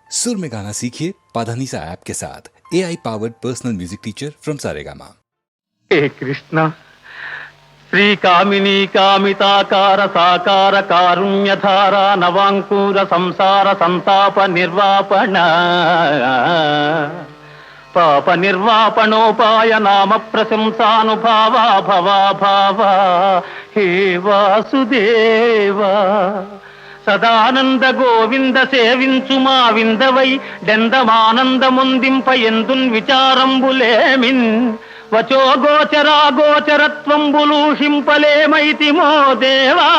सुर में गाना सीखिए पाधानीसा ऐप के साथ AI powered personal music teacher from Saregama. हे कृष्ण श्री कामिनी कामिताकार साकार कारुण्यधारा नवांकुर संसार संताप निर्वापण पाप निर्वापणोपाय नाम प्रशंसानुभावा भवा भावा हे वासुदेवा సదానంద గోవింద సేవించు మా విందవై డెందమానందముందింప ఎందున్ విచారంబులేమిన్ వచో గోచరా గోచరత్వంబులూషింపలేమైతిమో దేవా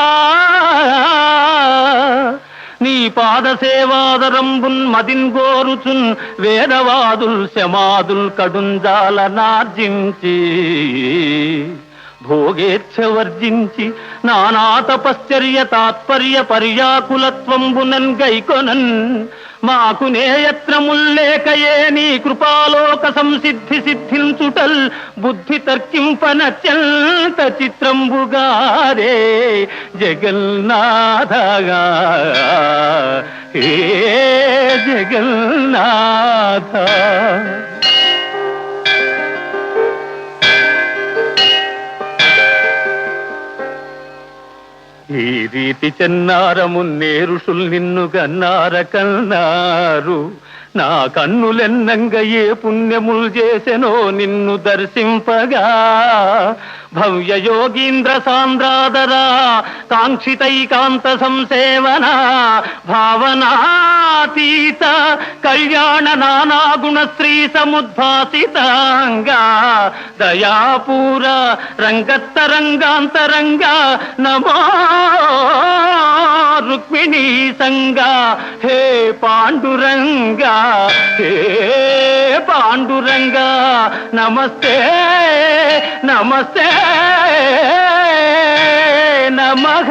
నీ పాద సేవాదరంబున్ మదిన్ గోరుచున్ వేదవాదుల్ శమాదుల్ కడుంజాల నార్జించి భోగేచ్ఛ వర్జించి నానా తపశ్చర్య తాత్పర్య పర్యాకులత్వంబునన్ గైకొనన్ మాకు నేయత్రముల్లేకయే నీ కృపాలోక సంసిద్ధి సిద్ధించుటల్ బుద్ధి తర్కింపనత్యంత చిత్రంబుగారే జగన్నాథగా హే జగన్నాథ ఈ రీతి చెన్నారమున్నే ఋషుల్ నిన్ను గన్నార కన్నారు నా కన్నులెన్నంగ ఏ పుణ్యముల్ చేసెనో నిన్ను దర్శింపగా భవ్య యోగీంద్ర సాంద్రాదరా కాంక్షితైకాంత సంసేవన భావనాతీత కళ్యాణ నానాగుణ శ్రీ సముద్భాసితాంగా దయాపూర రంగత్తరంగాంతరంగా నమో రుక్మిణీ సంగా హే పాండురంగా హే పాండురంగా నమస్తే నమస్తే నమః